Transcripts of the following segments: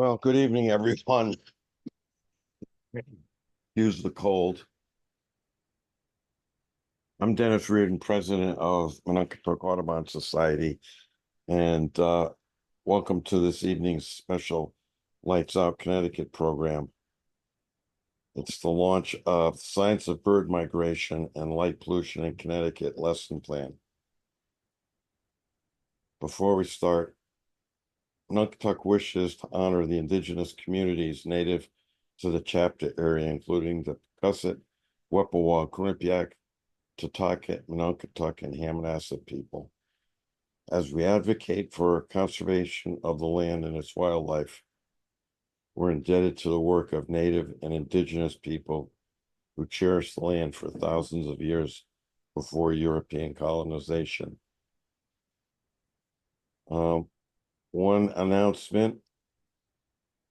Well, good evening, everyone. Use the cold. I'm Dennis Reardon, president of Mononkatuk Audubon Society, and welcome to this evening's special Lights Out Connecticut program. It's the launch of Science of Bird Migration and Light Pollution in Connecticut lesson plan. Before we start, Mononkatuk wishes to honor the indigenous communities native to the chapter area, including the Cusset, Wepawag, Quinnipiac, Tutucket, Mononkatuk, and Hammonasset people. As we advocate for conservation of the land and its wildlife, we're indebted to the work of Native and Indigenous people who cherished the land for thousands of years before European colonization. One announcement: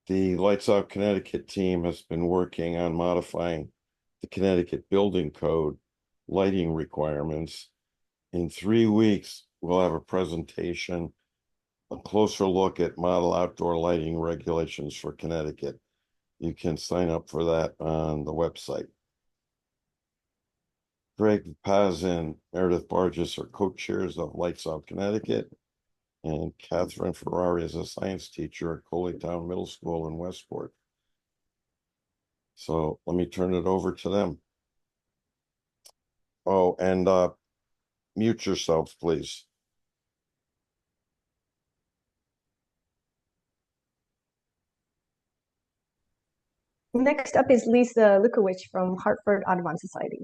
the Lights Out Connecticut team has been working on modifying the Connecticut Building Code lighting requirements. In 3 weeks, we'll have a presentation, a closer look at model outdoor lighting regulations for Connecticut. You can sign up for that on the website. Greg Paz and Meredith Barges are co-chairs of Lights Out Connecticut, and Catherine Ferreri is a science teacher at Coleytown Middle School in Westport. So let me turn it over to them. Oh, and mute yourselves, please. Next up is Lisa Lukowich from Hartford Audubon Society.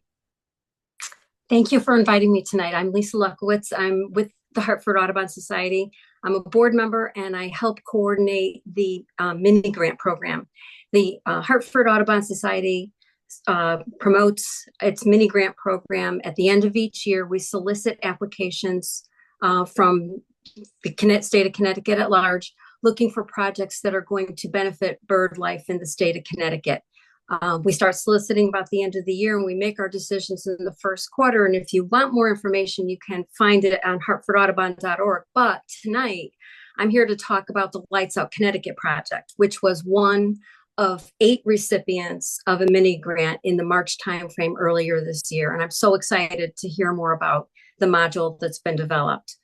Thank you for inviting me tonight. I'm Lisa Lukowitz. I'm with the Hartford Audubon Society. I'm a board member and I help coordinate the mini grant program. The Hartford Audubon Society promotes its mini grant program. At the end of each year, we solicit applications from the state of Connecticut at large, looking for projects that are going to benefit bird life in the state of Connecticut. We start soliciting about the end of the year and we make our decisions in the first quarter. And if you want more information, you can find it on hartfordaudubon.org. But tonight, I'm here to talk about the Lights Out Connecticut project, which was one of 8 recipients of a mini grant in the March timeframe earlier this year. And I'm so excited to hear more about the module that's been developed.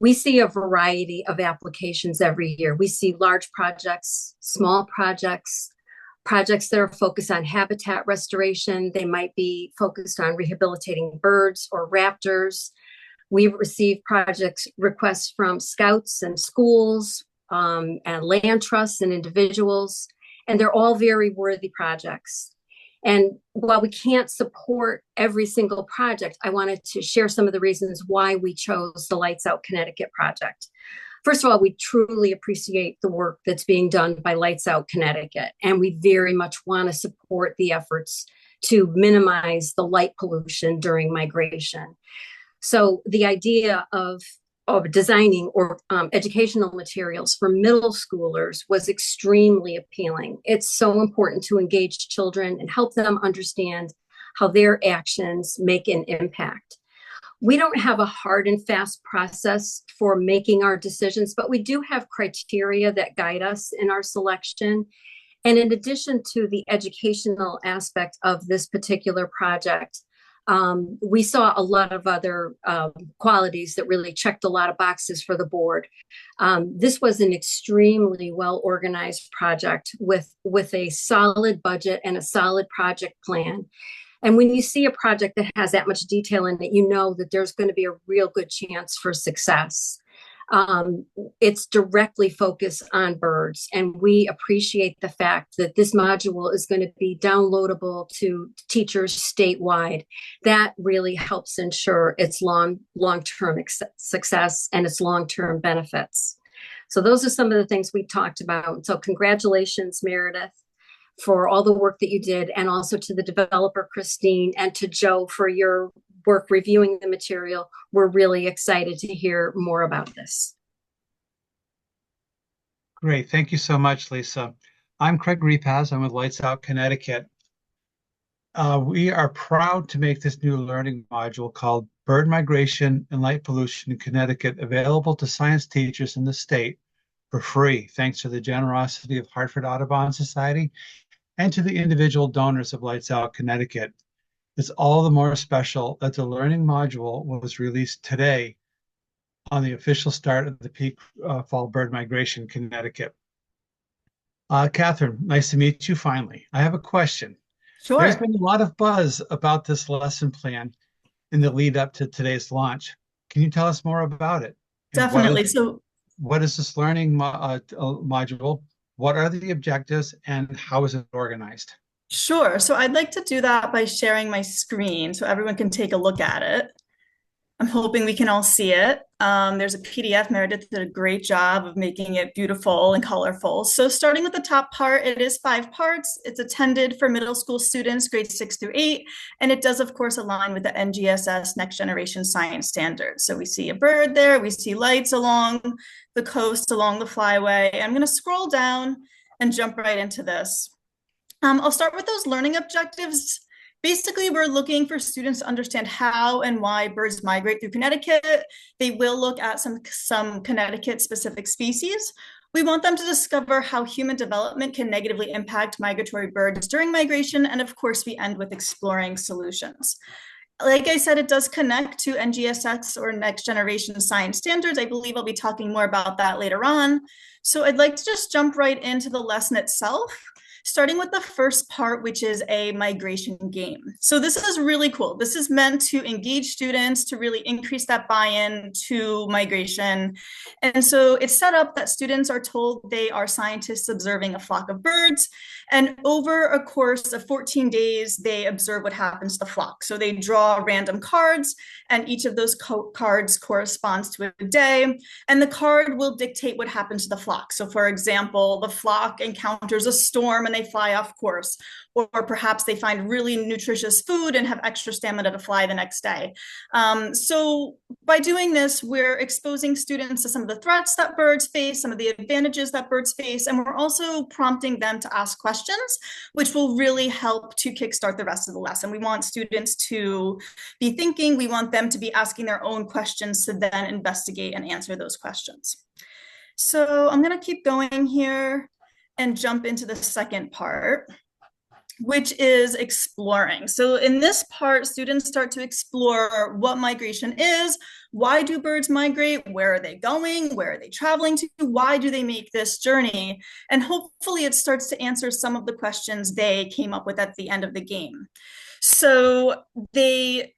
We see a variety of applications every year. We see large projects, small projects, projects that are focused on habitat restoration. They might be focused on rehabilitating birds or raptors. We receive project requests from scouts and schools and land trusts and individuals, and they're all very worthy projects. And while we can't support every single project, I wanted to share some of the reasons why we chose the Lights Out Connecticut project. First of all, we truly appreciate the work that's being done by Lights Out Connecticut, and we very much want to support the efforts to minimize the light pollution during migration. So the idea of designing or educational materials for middle schoolers was extremely appealing. It's so important to engage children and help them understand how their actions make an impact. We don't have a hard and fast process for making our decisions, but we do have criteria that guide us in our selection. And in addition to the educational aspect of this particular project, we saw a lot of other qualities that really checked a lot of boxes for the board. This was an extremely well-organized project with a solid budget and a solid project plan. And when you see a project that has that much detail in it, you know that there's going to be a real good chance for success. It's directly focused on birds, and we appreciate the fact that this module is going to be downloadable to teachers statewide. That really helps ensure its long-term success and its long-term benefits. So those are some of the things we talked about. So congratulations, Meredith, for all the work that you did, and also to the developer, Christine, and to Joe for your work reviewing the material. We're really excited to hear more about this. Great. Thank you so much, Lisa. I'm Craig Repaz. I'm with Lights Out Connecticut. We are proud to make this new learning module called Bird Migration and Light Pollution in Connecticut available to science teachers in the state for free, thanks to the generosity of Hartford Audubon Society and to the individual donors of Lights Out Connecticut. It's all the more special that the learning module was released today on the official start of the peak fall bird migration in Connecticut. Catherine, nice to meet you finally. I have a question. There's Sure. been a lot of buzz about this lesson plan in the lead up to today's launch. Can you tell us more about it? And Definitely. So what is this learning module? What are the objectives and how is it organized? sure. So I'd like to do that by sharing my screen so everyone can take a look at it. I'm hoping we can all see it. There's a PDF. Meredith did a great job of making it beautiful and colorful. So starting with the top part, it is 5 parts. It's intended for middle school students, grades 6 through 8. And it does, of course, align with the NGSS Next Generation Science Standards. So we see a bird there. We see lights along the coast, along the flyway. I'm going to scroll down and jump right into this. I'll start with those learning objectives. Basically, we're looking for students to understand how and why birds migrate through Connecticut. They will look at some Connecticut-specific species. We want them to discover how human development can negatively impact migratory birds during migration. And of course, we end with exploring solutions. Like I said, it does connect to NGSX or Next Generation Science Standards. I believe I'll be talking more about that later on. So I'd like to just jump right into the lesson itself, starting with the first part, which is a migration game. So this is really cool. This is meant to engage students, to really increase that buy-in to migration. And so it's set up that students are told they are scientists observing a flock of birds. And over a course of 14 days, they observe what happens to the flock. So they draw random cards, and each of those cards corresponds to a day. And the card will dictate what happens to the flock. So for example, the flock encounters a storm and they fly off course, or perhaps they find really nutritious food and have extra stamina to fly the next day. So by doing this, we're exposing students to some of the threats that birds face, some of the advantages that birds face, and we're also prompting them to ask questions, which will really help to kickstart the rest of the lesson. We want students to be thinking, we want them to be asking their own questions to then investigate and answer those questions. So I'm going to keep going here and jump into the second part, which is exploring. So in this part, students start to explore what migration is, why do birds migrate, where are they going, where are they traveling to, why do they make this journey? And hopefully it starts to answer some of the questions they came up with at the end of the game. So they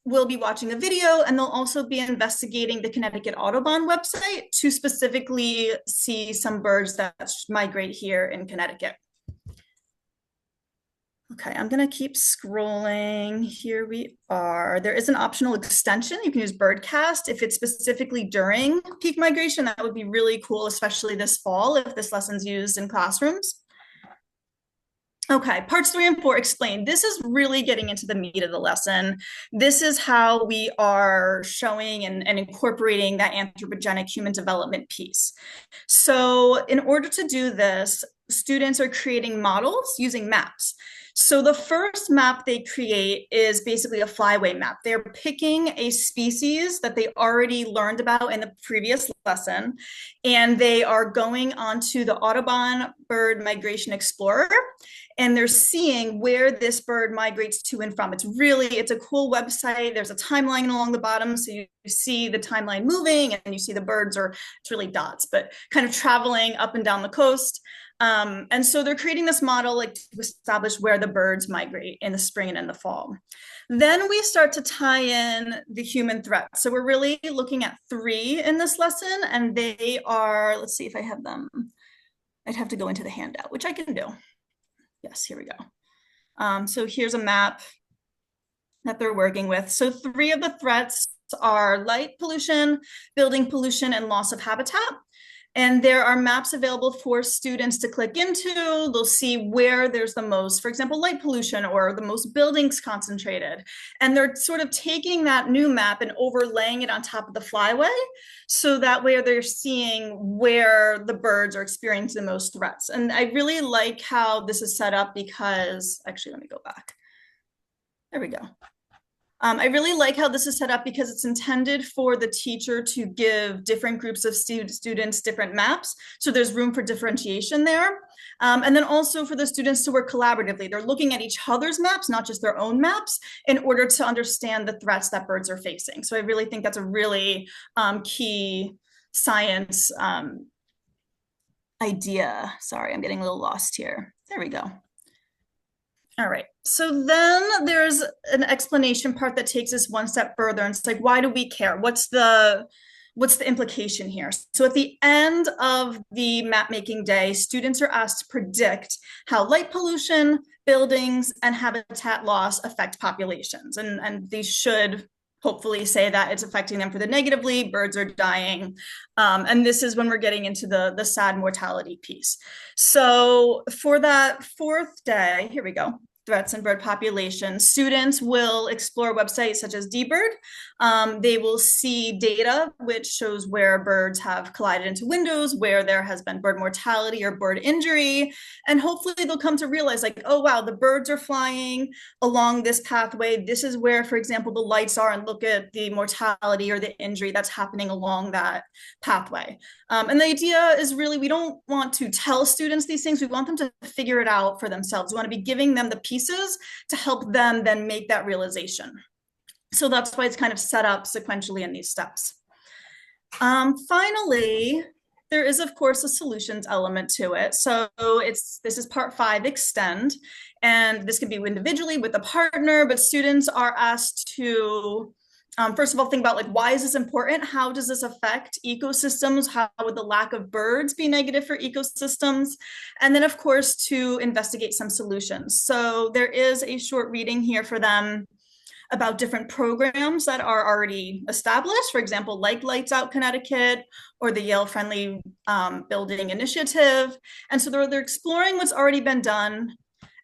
will be watching a video, and they'll also be investigating the Connecticut Audubon website to specifically see some birds that migrate here in Connecticut. Okay, I'm gonna keep scrolling. Here we are. There is an optional extension. You can use Birdcast if it's specifically during peak migration. That would be really cool, especially this fall if this lesson's used in classrooms. Okay, parts 3 and 4 explain. This is really getting into the meat of the lesson. This is how we are showing and incorporating that anthropogenic human development piece. So in order to do this, students are creating models using maps. So the first map they create is basically a flyway map. They're picking a species that they already learned about in the previous lesson, and they are going onto the Audubon Bird Migration Explorer, and they're seeing where this bird migrates to and from. It's a cool website. There's a timeline along the bottom, so you see the timeline moving, and you see the birds, or it's really dots, but kind of traveling up and down the coast. And so they're creating this model like to establish where the birds migrate in the spring and in the fall. Then we start to tie in the human threat. So we're really looking at 3 in this lesson, and they are, let's see if I have them. I'd have to go into the handout, which I can do. Yes, here we go. So here's a map that they're working with. So 3 of the threats are light pollution, building pollution, and loss of habitat. And there are maps available for students to click into. They'll see where there's the most, for example, light pollution or the most buildings concentrated. And they're sort of taking that new map and overlaying it on top of the flyway. So that way they're seeing where the birds are experiencing the most threats. And I really like how this is set up because, actually, let me go back. There we go. I really like how this is set up because it's intended for the teacher to give different groups of students different maps. So there's room for differentiation there. And then also for the students to work collaboratively. They're looking at each other's maps, not just their own maps, in order to understand the threats that birds are facing. So I really think that's a really key science idea. Sorry, I'm getting a little lost here. There we go. All right, so then there's an explanation part that takes us one step further, and it's like, why do we care? What's the implication here? So at the end of the map making day, students are asked to predict how light pollution, buildings, and habitat loss affect populations, and these should hopefully say that it's affecting them for the negatively, birds are dying. And this is when we're getting into the sad mortality piece. So for that fourth day, here we go, threats in bird populations, students will explore websites such as dBird. They will see data which shows where birds have collided into windows, where there has been bird mortality or bird injury. And hopefully they'll come to realize like, oh, wow, the birds are flying along this pathway. This is where, for example, the lights are, and look at the mortality or the injury that's happening along that pathway. And the idea is really, we don't want to tell students these things. We want them to figure it out for themselves. We want to be giving them the pieces to help them then make that realization. So that's why it's kind of set up sequentially in these steps. Finally, there is, of course, a solutions element to it. So this is part 5, extend. And this can be individually with a partner, but students are asked to first of all, think about like, why is this important? How does this affect ecosystems? How would the lack of birds be negative for ecosystems? And then of course, to investigate some solutions. So there is a short reading here for them about different programs that are already established, for example, like Lights Out Connecticut or the Yale Friendly Building Initiative. And so they're exploring what's already been done,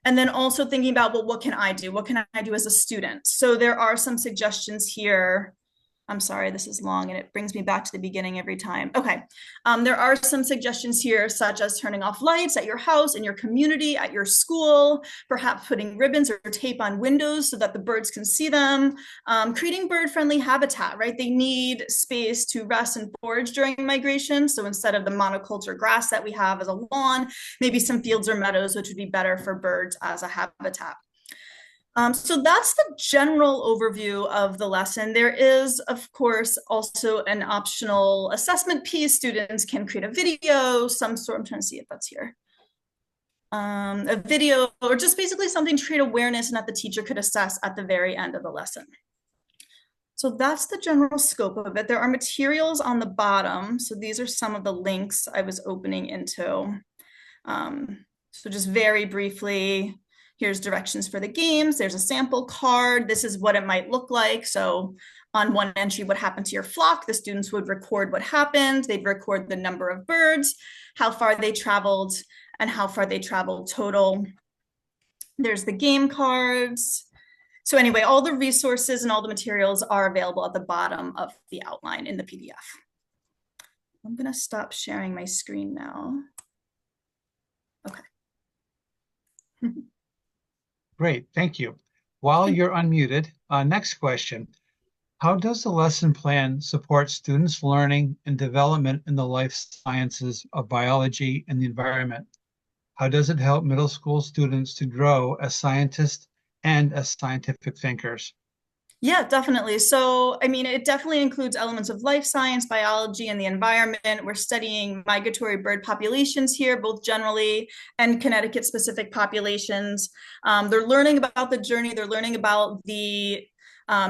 and then also thinking about, well, what can I do? What can I do as a student? So there are some suggestions here. I'm sorry, this is long and it brings me back to the beginning every time. Okay, there are some suggestions here, such as turning off lights at your house, in your community, at your school, perhaps putting ribbons or tape on windows so that the birds can see them, creating bird-friendly habitat, right? They need space to rest and forage during migration. So instead of the monoculture grass that we have as a lawn, maybe some fields or meadows, which would be better for birds as a habitat. So that's the general overview of the lesson. There is, of course, also an optional assessment piece. Students can create a video, some sort, I'm trying to see if that's here. A video, or just basically something to create awareness and that the teacher could assess at the very end of the lesson. So that's the general scope of it. There are materials on the bottom. So these are some of the links I was opening into. So just very briefly, here's directions for the games. There's a sample card. This is what it might look like. So on one entry, what happened to your flock, the students would record what happened. They'd record the number of birds, how far they traveled, and how far they traveled total. There's the game cards. So anyway, all the resources and all the materials are available at the bottom of the outline in the PDF. I'm gonna stop sharing my screen now. Okay. Great, thank you. While you're unmuted, next question. How does the lesson plan support students' learning and development in the life sciences of biology and the environment? How does it help middle school students to grow as scientists and as scientific thinkers? Yeah, definitely. So, I mean, it definitely includes elements of life science, biology, and the environment. We're studying migratory bird populations here, both generally and Connecticut-specific populations. They're learning about the journey. They're learning about the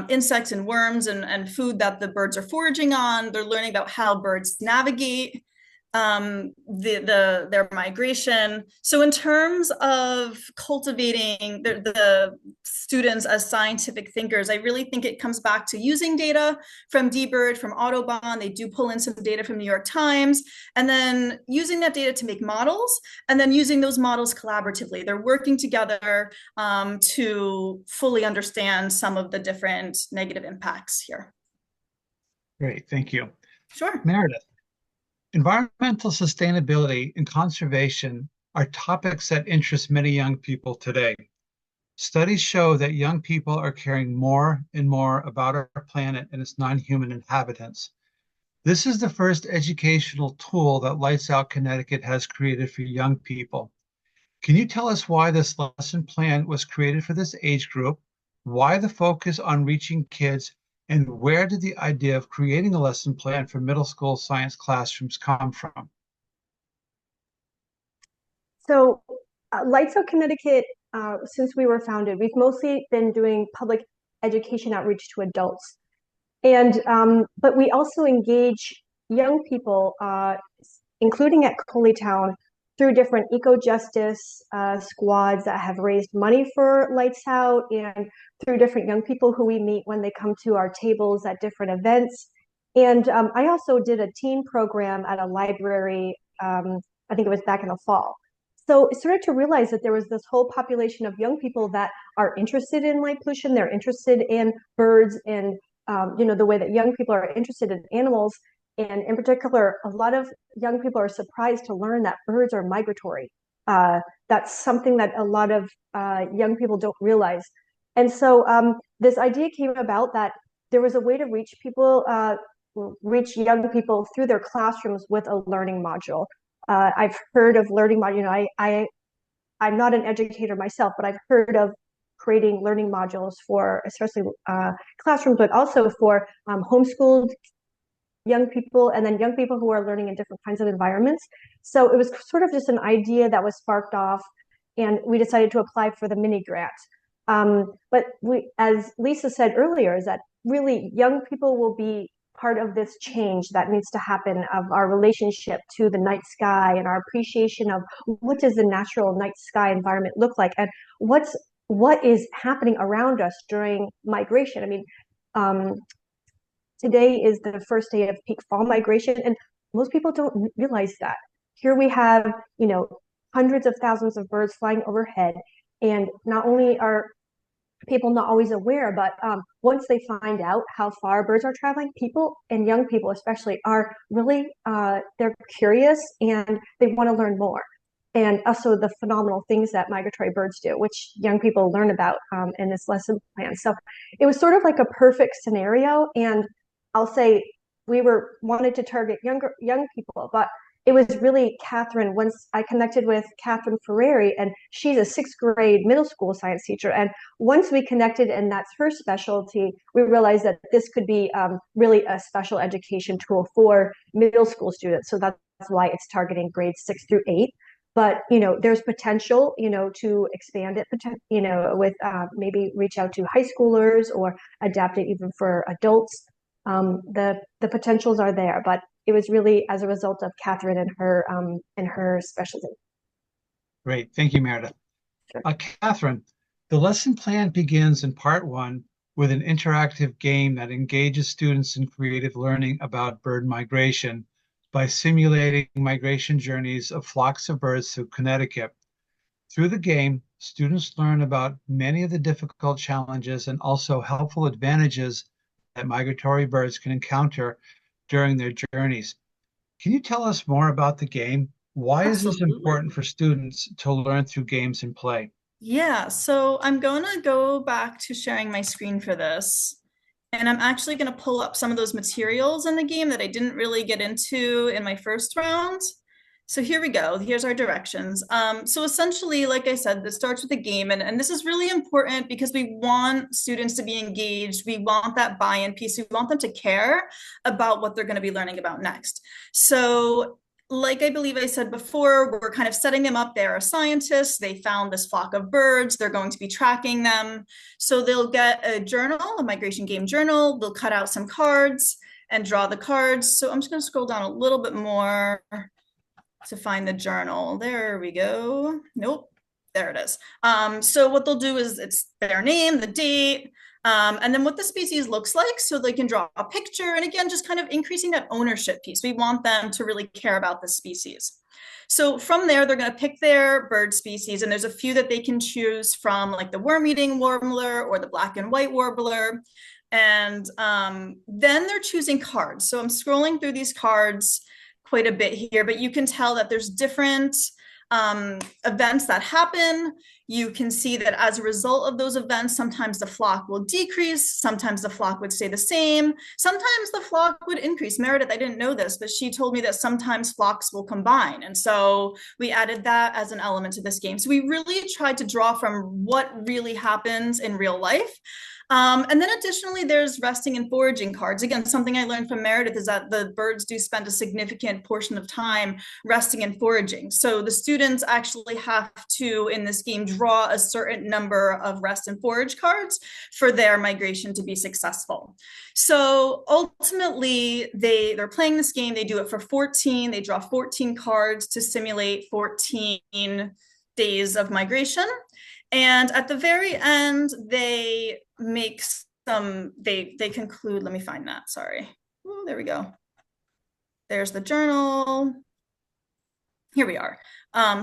insects and worms and food that the birds are foraging on. They're learning about how birds navigate their migration. So in terms of cultivating the students as scientific thinkers, I really think it comes back to using data from dBird, from Audubon. They do pull in some data from New York Times, and then using that data to make models, and then using those models collaboratively. They're working together to fully understand some of the different negative impacts here. Great, thank you. Sure. Meredith. Environmental sustainability and conservation are topics that interest many young people today. Studies show that young people are caring more and more about our planet and its non-human inhabitants. This is the first educational tool that Lights Out Connecticut has created for young people. Can you tell us why this lesson plan was created for this age group, why the focus on reaching kids, and where did the idea of creating a lesson plan for middle school science classrooms come from? So, Lights Out Connecticut, since we were founded, we've mostly been doing public education outreach to adults. And but we also engage young people, including at Coleytown, through different eco-justice squads that have raised money for Lights Out, and through different young people who we meet when they come to our tables at different events. And I also did a teen program at a library, I think it was back in the fall. So I started to realize that there was this whole population of young people that are interested in light pollution. They're interested in birds and the way that young people are interested in animals. And in particular, a lot of young people are surprised to learn that birds are migratory. That's something that a lot of young people don't realize. And so this idea came about that there was a way to reach people, reach young people through their classrooms with a learning module. I've heard of learning module. I'm not an educator myself, but I've heard of creating learning modules for especially classrooms, but also for homeschooled young people, and then young people who are learning in different kinds of environments. So it was sort of just an idea that was sparked off, and we decided to apply for the mini grant. But as Lisa said earlier, is that really young people will be part of this change that needs to happen of our relationship to the night sky and our appreciation of what does the natural night sky environment look like, and what is happening around us during migration. I mean, today is the first day of peak fall migration, and most people don't realize that. Here we have, hundreds of thousands of birds flying overhead, and not only are people not always aware, but once they find out how far birds are traveling, people and young people especially are really, they're curious and they want to learn more. And also the phenomenal things that migratory birds do, which young people learn about in this lesson plan. So it was sort of like a perfect scenario. And I'll say we wanted to target young people, but it was really Catherine. Once I connected with Catherine Ferreri, and she's a sixth grade middle school science teacher. And once we connected, and that's her specialty, we realized that this could be really a special education tool for middle school students. So that's why it's targeting grades 6 through 8. But there's potential, to expand it, with maybe reach out to high schoolers or adapt it even for adults. The potentials are there, but it was really as a result of Catherine and her specialty. Great, thank you, Meredith. Sure. Catherine, the lesson plan begins in part 1 with an interactive game that engages students in creative learning about bird migration by simulating migration journeys of flocks of birds through Connecticut. Through the game, students learn about many of the difficult challenges and also helpful advantages that migratory birds can encounter during their journeys. Can you tell us more about the game? Why is this important for students to learn through games and play? Yeah, so I'm going to go back to sharing my screen for this. And I'm actually going to pull up some of those materials in the game that I didn't really get into in my first round. So here we go. Here's our directions. So essentially, like I said, this starts with a game. And this is really important because we want students to be engaged. We want that buy-in piece. We want them to care about what they're going to be learning about next. So like I believe I said before, we're kind of setting them up. They're scientists. They found this flock of birds. They're going to be tracking them. So they'll get a journal, a migration game journal. They'll cut out some cards and draw the cards. So I'm just going to scroll down a little bit more to find the journal. There we go. Nope, there it is. So what they'll do is it's their name, the date, and then what the species looks like, so they can draw a picture. And again, just kind of increasing that ownership piece. We want them to really care about the species. So from there, they're going to pick their bird species, and there's a few that they can choose from, like the worm-eating warbler or the black and white warbler. And then they're choosing cards. So I'm scrolling through these cards quite a bit here, but you can tell that there's different events that happen. You can see that as a result of those events, sometimes the flock will decrease, sometimes the flock would stay the same, sometimes the flock would increase. Meredith, I didn't know this, but she told me that sometimes flocks will combine. And so we added that as an element to this game. So we really tried to draw from what really happens in real life. And then additionally, there's resting and foraging cards. Again, something I learned from Meredith is that the birds do spend a significant portion of time resting and foraging. So the students actually have to, in this game, draw a certain number of rest and forage cards for their migration to be successful. So ultimately, they're playing this game. They do it for 14. They draw 14 cards to simulate 14 days of migration. And at the very end, they make they conclude, let me find that, sorry. Oh, there we go. There's the journal. Here we are.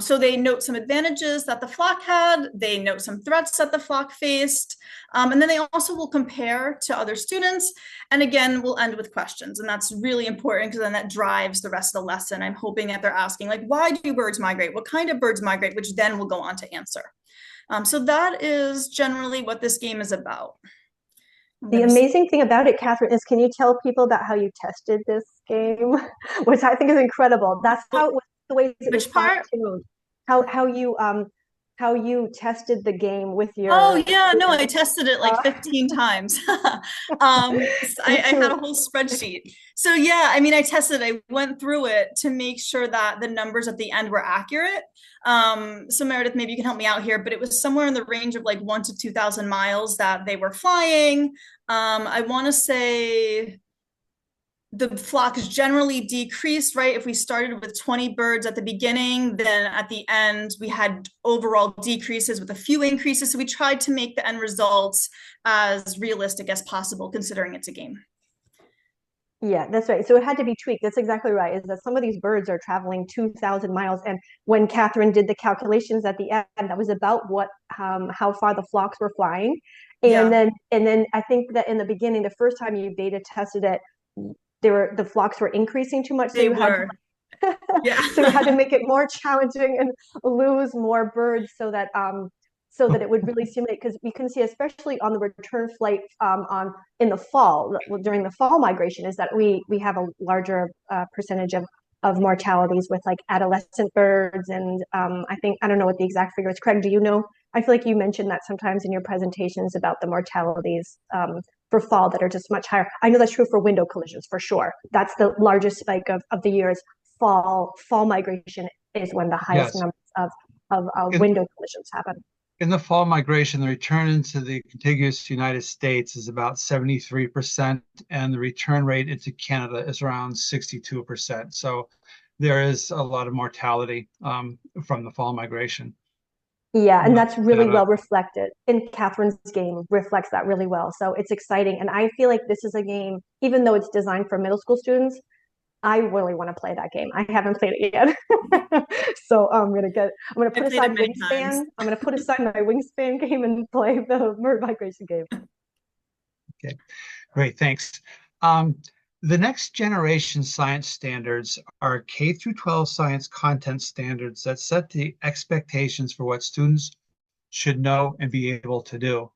So they note some advantages that the flock had, they note some threats that the flock faced, and then they also will compare to other students. And again, we'll end with questions. And that's really important because then that drives the rest of the lesson. I'm hoping that they're asking, like, why do birds migrate? What kind of birds migrate? Which then we'll go on to answer. So that is generally what this game is about. The amazing thing about it, Catherine, is can you tell people about how you tested this game, which I think is incredible. That's how it was, the way it was fine-tuned. How you tested the game with your. Oh yeah, no, I tested it like 15 times. I had a whole spreadsheet. So yeah, I mean, I went through it to make sure that the numbers at the end were accurate. So Meredith, maybe you can help me out here, but it was somewhere in the range of like 1,000 to 2,000 miles that they were flying. I want to say the flocks generally decreased, right? If we started with 20 birds at the beginning, then at the end, we had overall decreases with a few increases. So we tried to make the end results as realistic as possible, considering it's a game. Yeah, that's right. So it had to be tweaked. That's exactly right. Is that some of these birds are traveling 2,000 miles. And when Catherine did the calculations at the end, that was about how far the flocks were flying. And then I think that in the beginning, the first time you beta tested it, the flocks were increasing too much. So you had to make it more challenging and lose more birds so that it would really simulate, because we can see, especially on the return flight in the fall, during the fall migration, is that we have a larger percentage of mortalities with like adolescent birds. And I don't know what the exact figure is. Craig, do you know? I feel like you mentioned that sometimes in your presentations about the mortalities for fall that are just much higher. I know that's true for window collisions for sure. That's the largest spike of the years. Fall migration is when the highest numbers of window collisions happen. In the fall migration, the return into the contiguous United States is about 73%, and the return rate into Canada is around 62%. So there is a lot of mortality from the fall migration. Yeah, and that's really well reflected in Catherine's game, reflects that really well. So it's exciting. And I feel like this is a game, even though it's designed for middle school students, I really want to play that game. I haven't played it yet. So I'm gonna put aside Wingspan. I'm gonna put aside my Wingspan game and play the bird migration game. Okay, great, thanks. The next generation science standards are K through 12 science content standards that set the expectations for what students should know and be able to do.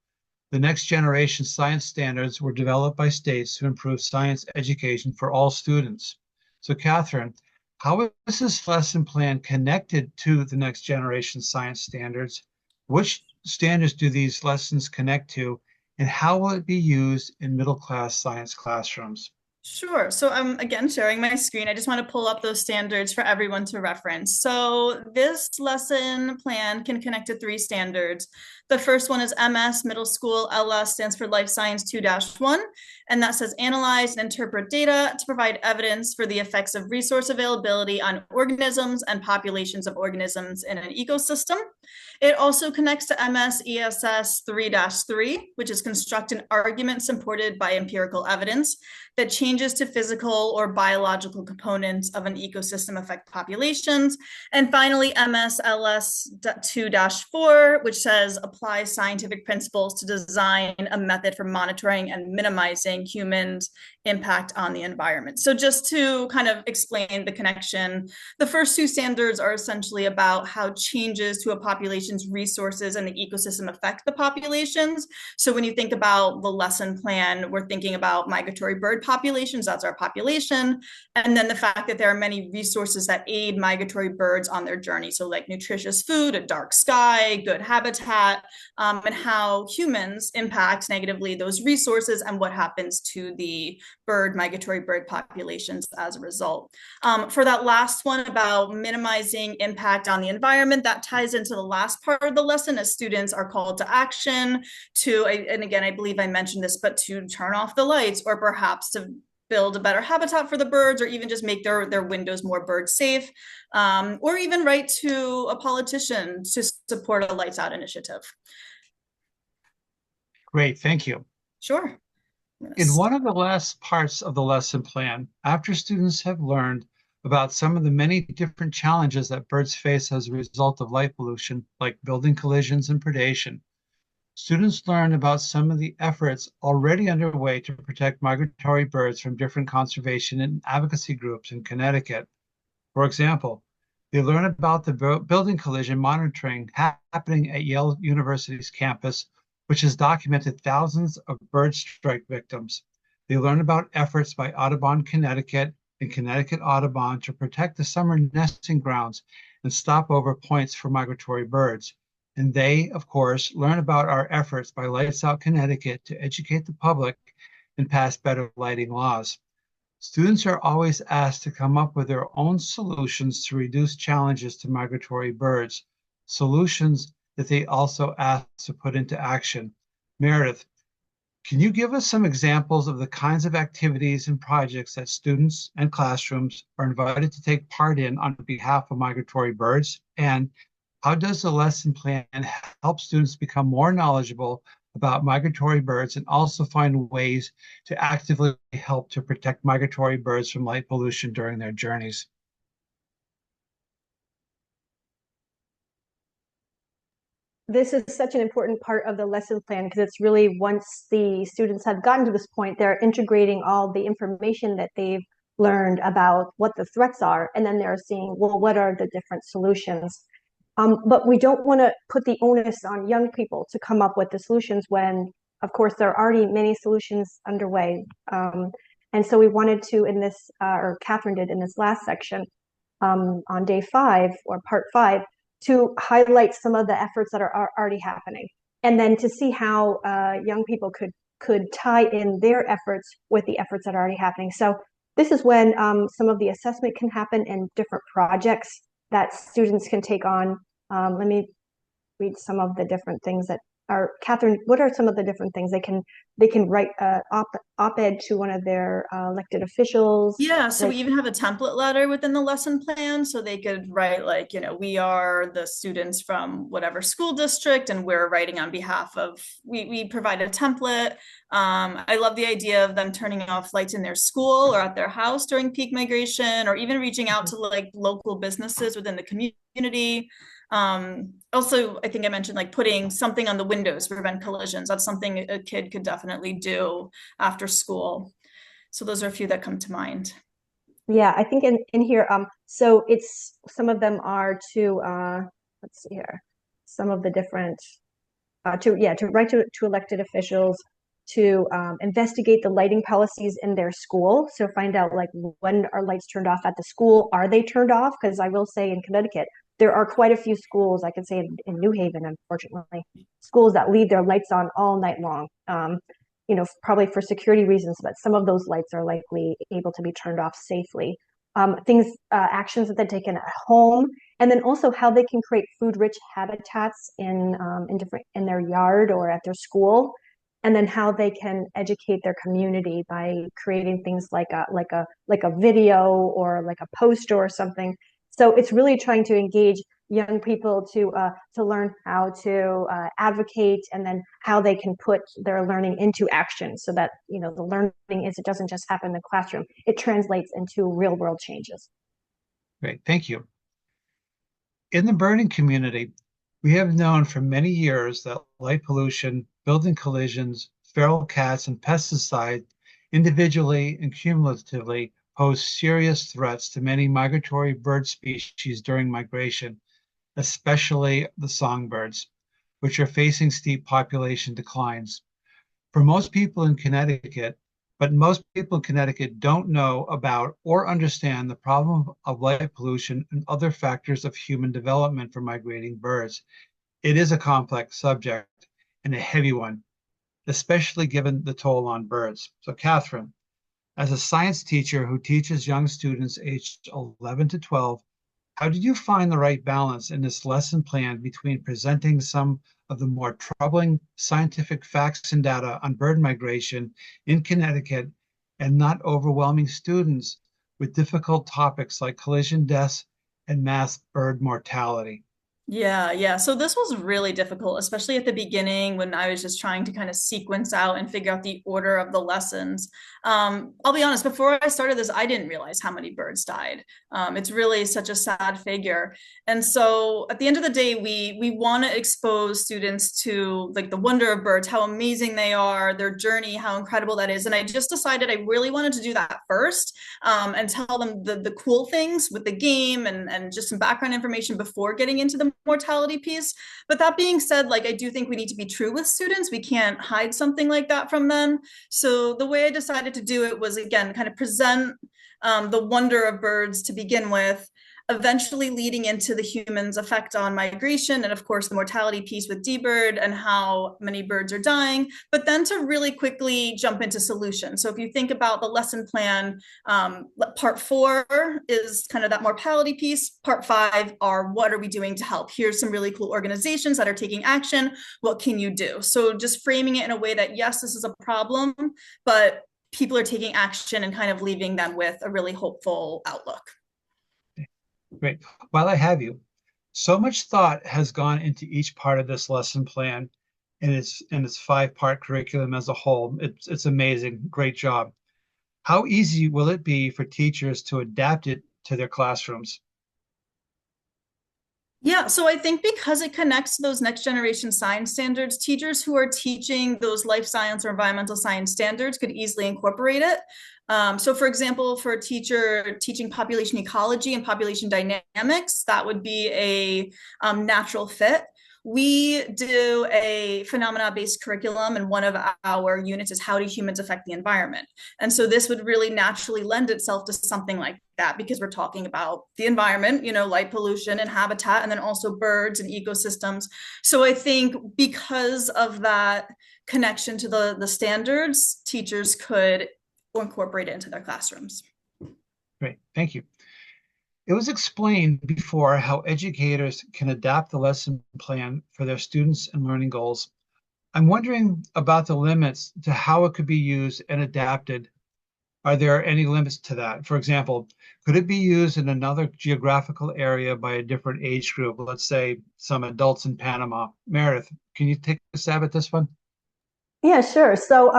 The next generation science standards were developed by states to improve science education for all students. So Catherine, how is this lesson plan connected to the next generation science standards? Which standards do these lessons connect to, and how will it be used in middle class science classrooms? Sure. So I'm again sharing my screen. I just want to pull up those standards for everyone to reference. So this lesson plan can connect to 3 standards. The first one is MS, middle school. LS stands for Life Science 2-1. And that says analyze and interpret data to provide evidence for the effects of resource availability on organisms and populations of organisms in an ecosystem. It also connects to MS ESS 3-3, which is construct an argument supported by empirical evidence that changes changes to physical or biological components of an ecosystem affect populations. And finally, MSLS 2-4, which says apply scientific principles to design a method for monitoring and minimizing humans' impact on the environment. So just to kind of explain the connection, the first two standards are essentially about how changes to a population's resources and the ecosystem affect the populations. So when you think about the lesson plan, we're thinking about migratory bird populations, that's our population, and then the fact that there are many resources that aid migratory birds on their journey. So like nutritious food, a dark sky, good habitat, and how humans impact negatively those resources and what happens to the migratory bird populations as a result. For that last one about minimizing impact on the environment, that ties into the last part of the lesson as students are called to action to, and again, I believe I mentioned this, but to turn off the lights or perhaps to build a better habitat for the birds, or even just make their windows more bird safe, or even write to a politician to support a Lights Out initiative. Great, thank you. Sure. In one of the last parts of the lesson plan, after students have learned about some of the many different challenges that birds face as a result of light pollution, like building collisions and predation, students learn about some of the efforts already underway to protect migratory birds from different conservation and advocacy groups in Connecticut. For example, they learn about the building collision monitoring happening at Yale University's campus, which has documented thousands of bird strike victims. They learn about efforts by Audubon Connecticut and Connecticut Audubon to protect the summer nesting grounds and stopover points for migratory birds. And they, of course, learn about our efforts by Lights Out Connecticut to educate the public and pass better lighting laws. Students are always asked to come up with their own solutions to reduce challenges to migratory birds, solutions that they also ask to put into action. Meredith, can you give us some examples of the kinds of activities and projects that students and classrooms are invited to take part in on behalf of migratory birds? And how does the lesson plan help students become more knowledgeable about migratory birds and also find ways to actively help to protect migratory birds from light pollution during their journeys? This is such an important part of the lesson plan because it's really, once the students have gotten to this point, they're integrating all the information that they've learned about what the threats are, and then they're seeing, well, what are the different solutions? But we don't want to put the onus on young people to come up with the solutions when, of course, there are already many solutions underway. And so we wanted to, in this, or Catherine did in this last section, on day 5 or part 5, to highlight some of the efforts that are already happening, and then to see how young people could tie in their efforts with the efforts that are already happening. So this is when some of the assessment can happen in different projects that students can take on. Let me read some of the different things that are, Catherine, what are some of the different things they can write op-ed to one of their elected officials? Yeah, so we even have a template letter within the lesson plan, so they could write like, we are the students from whatever school district and we're writing on behalf of, we provide a template. I love the idea of them turning off lights in their school or at their house during peak migration, or even reaching out to like local businesses within the community. Also, I think I mentioned like putting something on the windows to prevent collisions. That's something a kid could definitely do after school. So those are a few that come to mind. Yeah, I think in here, so it's, some of them are to, let's see here, some of the different, to write to elected officials, to investigate the lighting policies in their school. So find out like, when are lights turned off at the school? Are they turned off? Because I will say in Connecticut, there are quite a few schools, I can say in New Haven, unfortunately, schools that leave their lights on all night long. Probably for security reasons, but some of those lights are likely able to be turned off safely. Actions that they're taken at home, and then also how they can create food-rich habitats in their yard or at their school, and then how they can educate their community by creating things like a video or like a poster or something. So it's really trying to engage young people to learn how to advocate, and then how they can put their learning into action, so that the learning it doesn't just happen in the classroom; it translates into real world changes. Great, thank you. In the birding community, we have known for many years that light pollution, building collisions, feral cats, and pesticides individually and cumulatively pose serious threats to many migratory bird species during migration, especially the songbirds, which are facing steep population declines. For most people in Connecticut, but most people in Connecticut don't know about or understand the problem of light pollution and other factors of human development for migrating birds. It is a complex subject and a heavy one, especially given the toll on birds. So, Catherine, as a science teacher who teaches young students aged 11 to 12, how did you find the right balance in this lesson plan between presenting some of the more troubling scientific facts and data on bird migration in Connecticut and not overwhelming students with difficult topics like collision deaths and mass bird mortality? Yeah. So this was really difficult, especially at the beginning when I was just trying to kind of sequence out and figure out the order of the lessons. I'll be honest, before I started this, I didn't realize how many birds died. It's really such a sad figure. And so at the end of the day, we want to expose students to like the wonder of birds, how amazing they are, their journey, how incredible that is. And I just decided I really wanted to do that first, and tell them the cool things with the game and just some background information before getting into the mortality piece. But that being said, like I do think we need to be true with students. We can't hide something like that from them. So the way I decided to do it was, again, kind of present the wonder of birds to begin with, eventually leading into the human's effect on migration, and of course the mortality piece with D-bird and how many birds are dying, but then to really quickly jump into solutions. So if you think about the lesson plan, part 4 is kind of that mortality piece. Part 5 are what are we doing to help? Here's some really cool organizations that are taking action. What can you do? So just framing it in a way that, yes, this is a problem, but people are taking action and kind of leaving them with a really hopeful outlook. Great. While I have you, so much thought has gone into each part of this lesson plan and its 5-part curriculum as a whole. It's amazing. Great job. How easy will it be for teachers to adapt it to their classrooms? Yeah, so I think because it connects to those next generation science standards, teachers who are teaching those life science or environmental science standards could easily incorporate it. So for example, for a teacher teaching population ecology and population dynamics, that would be a natural fit. We do a phenomena-based curriculum, and one of our units is how do humans affect the environment? And so this would really naturally lend itself to something like that, because we're talking about the environment, light pollution and habitat, and then also birds and ecosystems. So I think because of that connection to the standards, teachers could incorporate it into their classrooms. Great, thank you. It was explained before how educators can adapt the lesson plan for their students and learning goals. I'm wondering about the limits to how it could be used and adapted. Are there any limits to that? For example, could it be used in another geographical area by a different age group? Let's say some adults in Panama. Meredith, can you take a stab at this one? Yeah, sure. So,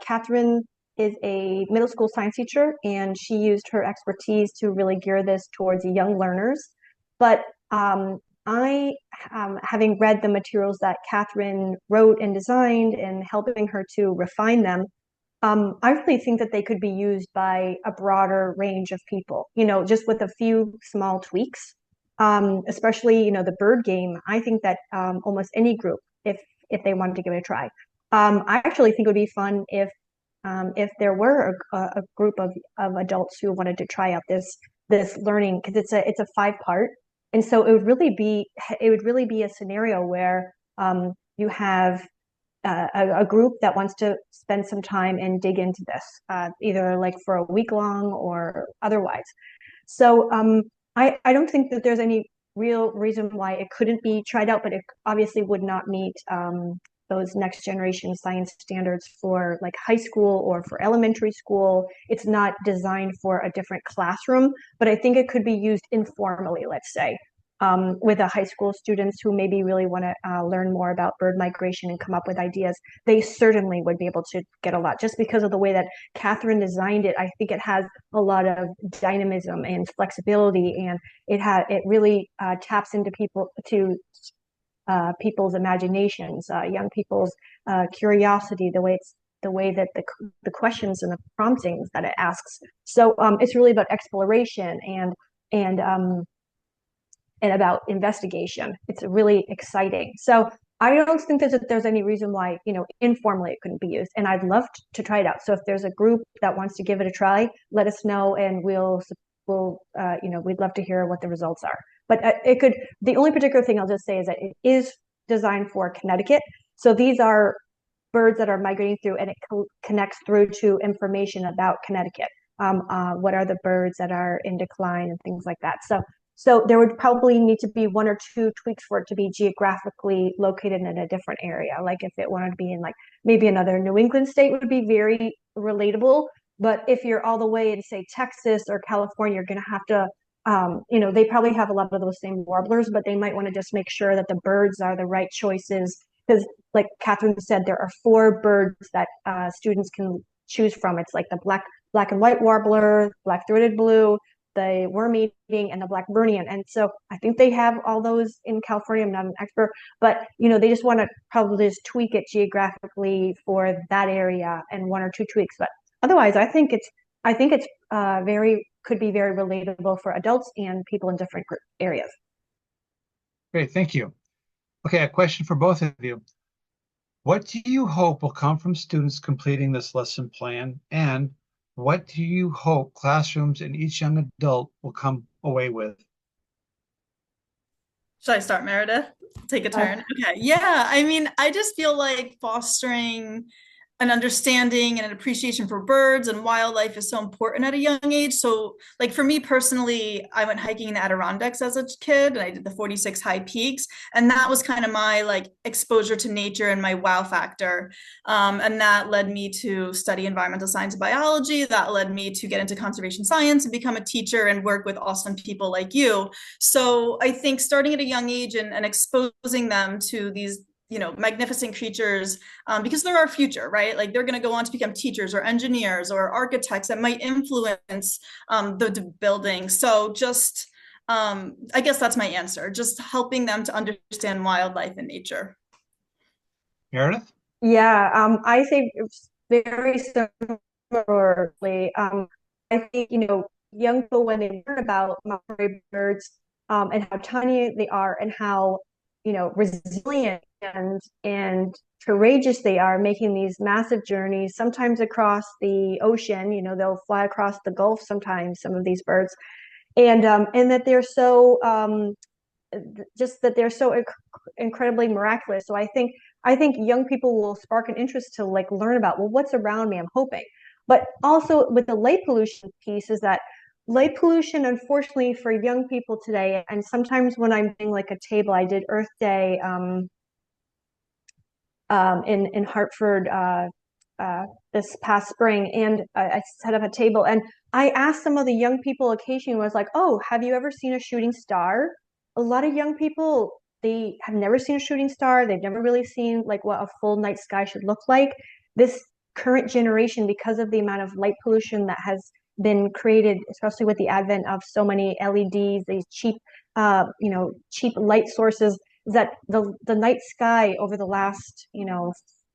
Catherine is a middle school science teacher, and she used her expertise to really gear this towards young learners. But having read the materials that Catherine wrote and designed and helping her to refine them, I really think that they could be used by a broader range of people, just with a few small tweaks. Especially, the bird game. I think that almost any group, if they wanted to give it a try. I actually think it would be fun if there were a group of adults who wanted to try out this learning, because it's a 5-part, and so it would really be a scenario where you have a group that wants to spend some time and dig into this, either like for a week long or otherwise. So I don't think that there's any real reason why it couldn't be tried out, but it obviously would not meet those next generation science standards for like high school or for elementary school. It's not designed for a different classroom, but I think it could be used informally, let's say. with the high school students who maybe really want to learn more about bird migration and come up with ideas. They certainly would be able to get a lot just because of the way that Catherine designed it. I think it has a lot of dynamism and flexibility, and it really taps into people's imaginations, young people's curiosity, the way that the questions and the promptings that it asks. So it's really about exploration and about investigation. It's really exciting. So I don't think that there's any reason why, informally it couldn't be used. And I'd love to try it out. So if there's a group that wants to give it a try, let us know, and we'd love to hear what the results are. But the only particular thing I'll just say is that it is designed for Connecticut. So these are birds that are migrating through, and it connects through to information about Connecticut. What are the birds that are in decline and things like that. So there would probably need to be one or two tweaks for it to be geographically located in a different area. Like if it wanted to be in like maybe another New England state would be very relatable. But if you're all the way in, say, Texas or California, you're going to have to, they probably have a lot of those same warblers, but they might want to just make sure that the birds are the right choices. Because like Catherine said, there are 4 birds that students can choose from. It's like the black and white warbler, black-throated blue, the worm-eating, and the Blackburnian. And so I think they have all those in California. I'm not an expert, but they just want to probably just tweak it geographically for that area and 1 or 2 tweaks. But otherwise, I think it's could be very relatable for adults and people in different areas. Great, thank you. Okay, a question for both of you. What do you hope will come from students completing this lesson plan, and what do you hope classrooms and each young adult will come away with? Should I start, Meredith? Take a turn. Okay. Yeah. I mean, I just feel like fostering an understanding and an appreciation for birds and wildlife is so important at a young age. So like for me personally, I went hiking in the Adirondacks as a kid, and I did the 46 high peaks. And that was kind of my like exposure to nature and my wow factor. And that led me to study environmental science and biology. That led me to get into conservation science and become a teacher and work with awesome people like you. So I think starting at a young age and exposing them to these magnificent creatures, because they're our future, right? Like they're going to go on to become teachers or engineers or architects that might influence the building. So just, I guess that's my answer. Just helping them to understand wildlife and nature. Meredith? Yeah, I think very similarly. I think, young people, when they learn about migratory birds, and how tiny they are and how, resilient and courageous they are, making these massive journeys, sometimes across the ocean. They'll fly across the Gulf sometimes, some of these birds, and that they're so just that they're so incredibly miraculous. So I think young people will spark an interest to like learn about, well, what's around me, I'm hoping. But also with the light pollution piece is that light pollution, unfortunately, for young people today, and sometimes when I'm doing like a table, I did Earth Day in Hartford this past spring, and I set up a table, and I asked some of the young people occasionally, was like, oh, have you ever seen a shooting star? A lot of young people, they have never seen a shooting star. They've never really seen like what a full night sky should look like. This current generation, because of the amount of light pollution that has been created, especially with the advent of so many LEDs, these cheap light sources, that the night sky over the last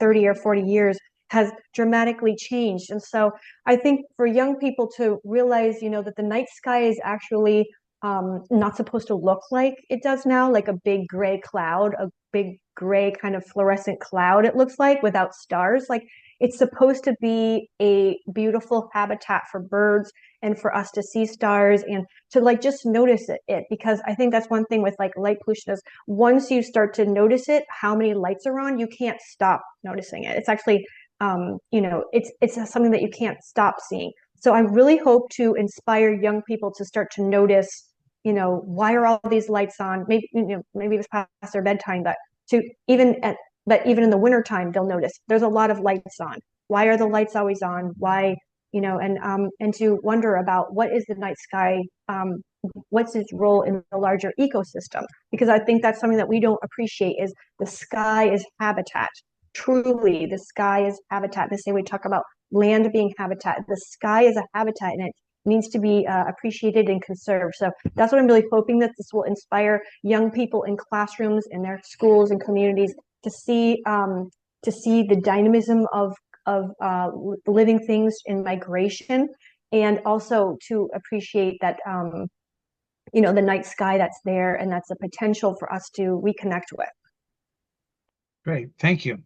30 or 40 years has dramatically changed. And so I think for young people to realize that the night sky is actually not supposed to look like it does now, like a big gray cloud, a big gray kind of fluorescent cloud, it looks like, without stars. Like it's supposed to be a beautiful habitat for birds and for us to see stars and to like just notice it, because I think that's one thing with like light pollution is once you start to notice it, how many lights are on, you can't stop noticing it. It's actually it's something that you can't stop seeing. So I really hope to inspire young people to start to notice, why are all these lights on? Maybe maybe it's past their bedtime, but even in the wintertime, they'll notice there's a lot of lights on. Why are the lights always on? Why, and to wonder about what is the night sky what's its role in the larger ecosystem? Because I think that's something that we don't appreciate is the sky is habitat. Truly, the sky is habitat. The same way we talk about land being habitat, the sky is a habitat and it needs to be appreciated and conserved. So that's what I'm really hoping, that this will inspire young people in classrooms, in their schools and communities to see the dynamism of living things in migration, and also to appreciate that the night sky that's there, and that's a potential for us to reconnect with. Great, thank you.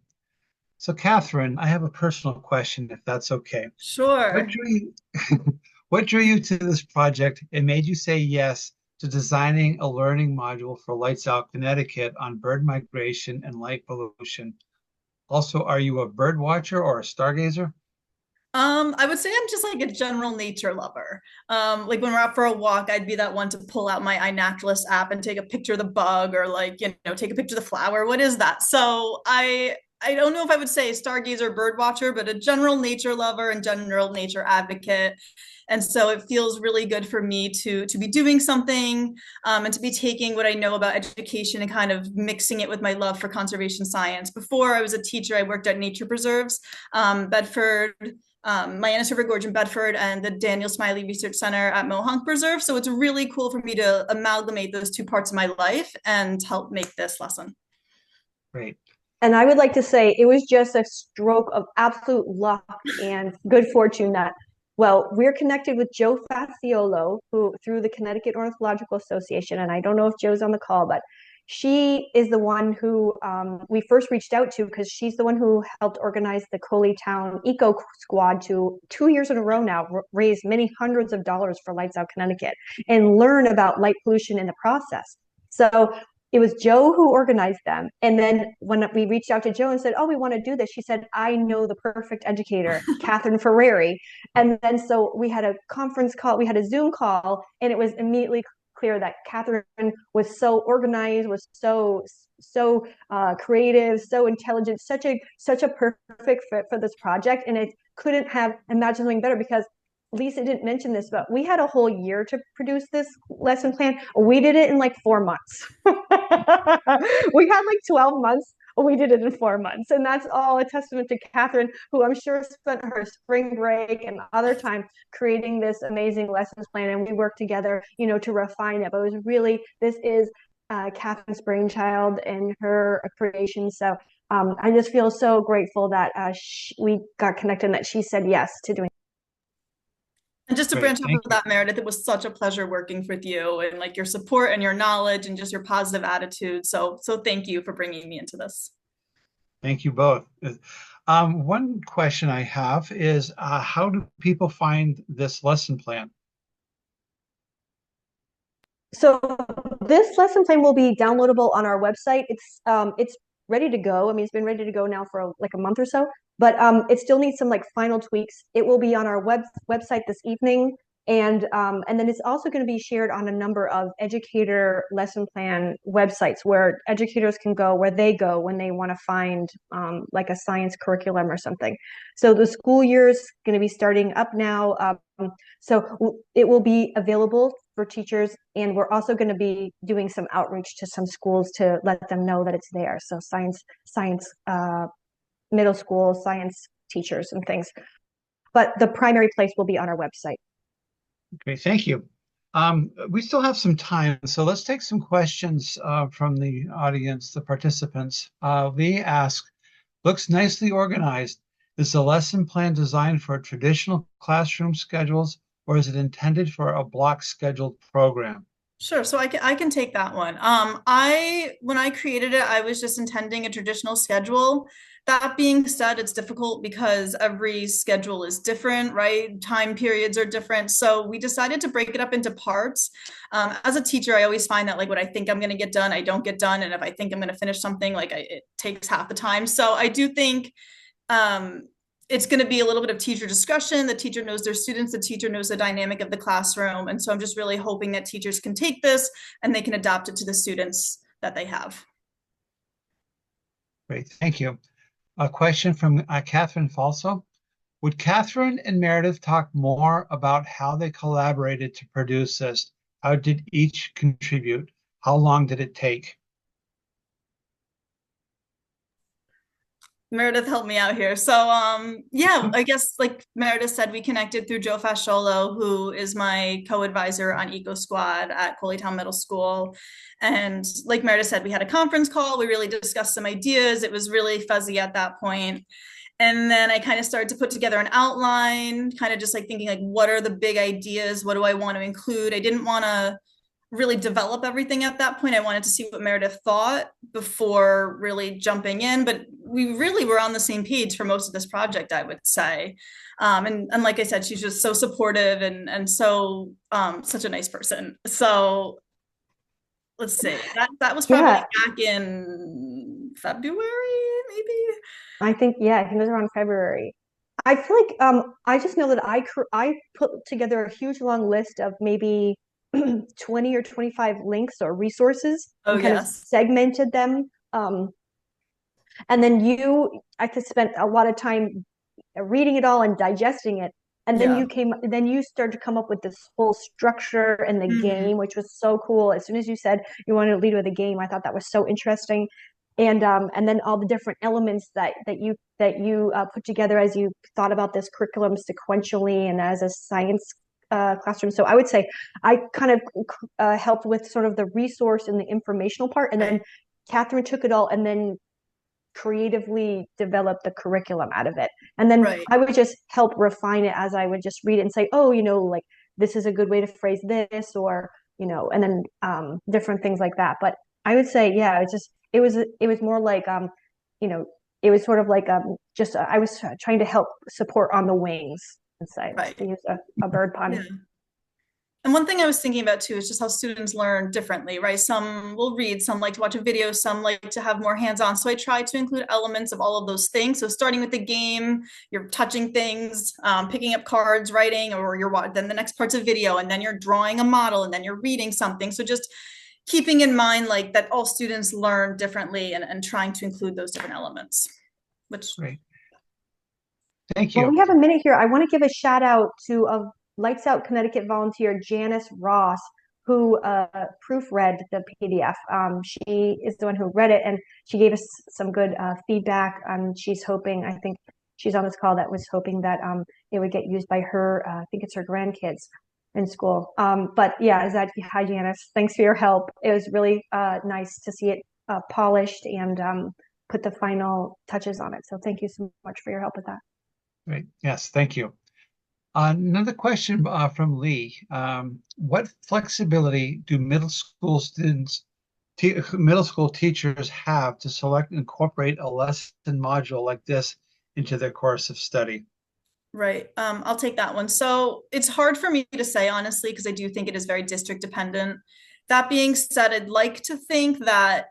So Catherine, I have a personal question, if that's okay. Sure. What drew you to this project and made you say yes to designing a learning module for Lights Out Connecticut on bird migration and light pollution? Also, are you a bird watcher or a stargazer? I would say I'm just like a general nature lover. Like when we're out for a walk, I'd be that one to pull out my iNaturalist app and take a picture of the bug, or like, take a picture of the flower. What is that? So I don't know if I would say stargazer, bird watcher, but a general nature lover and general nature advocate. And so it feels really good for me to be doing something, and to be taking what I know about education and kind of mixing it with my love for conservation science. Before I was a teacher, I worked at nature preserves, Bedford, Mianus River Gorge in Bedford, and the Daniel Smiley Research Center at Mohonk Preserve. So it's really cool for me to amalgamate those two parts of my life and help make this lesson. Great. And I would like to say it was just a stroke of absolute luck and good fortune that, well, we're connected with Joe Faciolo, who through the Connecticut Ornithological Association, and I don't know if Joe's on the call, but she is the one who we first reached out to, because she's the one who helped organize the Coleytown Eco Squad to 2 years in a row now raise many hundreds of dollars for Lights Out Connecticut and learn about light pollution in the process. So it was Joe who organized them. And then when we reached out to Joe and said, oh, we want to do this, she said, I know the perfect educator, Catherine Ferreri. And then so we had a conference call, we had a Zoom call, and it was immediately clear that Catherine was so organized, was so creative, so intelligent, such a perfect fit for this project. And it couldn't have imagined something better, because Lisa didn't mention this, but we had a whole year to produce this lesson plan. We did it in like 4 months. We had like 12 months. We did it in 4 months. And that's all a testament to Catherine, who I'm sure spent her spring break and other time creating this amazing lessons plan. And we worked together, to refine it. But it was really, this is Catherine's brainchild and her creation. So I just feel so grateful that we got connected and that she said yes to doing. And just to branch off of that, Meredith, it was such a pleasure working with you, and like your support and your knowledge and just your positive attitude. So thank you for bringing me into this. Thank you both. One question I have is, how do people find this lesson plan? So this lesson plan will be downloadable on our website. It's ready to go. I mean, it's been ready to go now for like a month or so, but it still needs some like final tweaks. It will be on our website this evening, and then it's also going to be shared on a number of educator lesson plan websites where educators can go, where they go when they want to find like a science curriculum or something. So the school year is going to be starting up now. So it will be available for teachers, and we're also going to be doing some outreach to some schools to let them know that it's there. So science middle school science teachers and things, but the primary place will be on our website. Okay, thank you. We still have some time, so let's take some questions from the audience, the participants. Lee asked, looks nicely organized. Is the lesson plan designed for traditional classroom schedules, or is it intended for a block scheduled program? Sure. So I can take that one. When I created it, I was just intending a traditional schedule. That being said, it's difficult because every schedule is different, right? Time periods are different. So we decided to break it up into parts. As a teacher, I always find that like what I think I'm going to get done, I don't get done. And if I think I'm going to finish something, it takes half the time. So I do think it's going to be a little bit of teacher discussion. The teacher knows their students, the teacher knows the dynamic of the classroom. And so I'm just really hoping that teachers can take this and they can adopt it to the students that they have. Great, thank you. A question from Catherine Falso. Would Katherine and Meredith talk more about how they collaborated to produce this How did each contribute? How long did it take? Meredith helped me out here. So, yeah, I guess like Meredith said, we connected through Joe Fasciolo, who is my co-advisor on Eco Squad at Coleytown Middle School. And like Meredith said, we had a conference call. We really discussed some ideas. It was really fuzzy at that point. And then I kind of started to put together an outline, kind of just like thinking like, what are the big ideas? What do I want to include? I didn't want to really develop everything at that point. I wanted to see what Meredith thought before really jumping in, but we really were on the same page for most of this project, I would say. And like I said, she's just so supportive and so such a nice person. So let's see, that was probably Yeah, back in February, maybe. I think, yeah, I think it was around February. I feel like I just know that I put together a huge long list of maybe 20 or 25 links or resources Oh and kind of yes. segmented them. And then I could spend a lot of time reading it all and digesting it. And Yeah. then you started to come up with this whole structure and the Mhm. game, which was so cool. As soon as you said you wanted to lead with a game, I thought that was so interesting. And then all the different elements that you put together as you thought about this curriculum sequentially and as a science classroom. So I would say I kind of helped with sort of the resource and the informational part, and then Right. Catherine took it all and then creatively develop the curriculum out of it. And then Right. I would just help refine it as I would just read it and say, oh, like this is a good way to phrase this, or, and then different things like that. But I would say, yeah, it was more like, you know, it was sort of like just I was trying to help support on the wings, and say, Right. to use a bird Yeah. pun. And one thing I was thinking about too is just how students learn differently, right? Some will read, some like to watch a video, some like to have more hands-on. So I try to include elements of all of those things. So starting with the game, you're touching things, picking up cards, writing, or then the next part's a video, and then you're drawing a model, and then you're reading something. So just keeping in mind like that all students learn differently and trying to include those different elements, which Great. Thank Well, you. we have a minute here. I want to give a shout out to a Lights Out Connecticut volunteer, Janice Ross, who proofread the PDF. She is the one who read it, and she gave us some good feedback. She's hoping, I think she's on this call, that was hoping that it would get used by her, I think it's her grandkids in school. But yeah, hi, Janice. Thanks for your help. It was really nice to see it polished and put the final touches on it. So thank you so much for your help with that. Great. Yes, thank you. Another question from Lee. What flexibility do middle school teachers have to select and incorporate a lesson module like this into their course of study? right. I'll take that one. So it's hard for me to say, honestly, because I do think it is very district dependent. That being said, I'd like to think that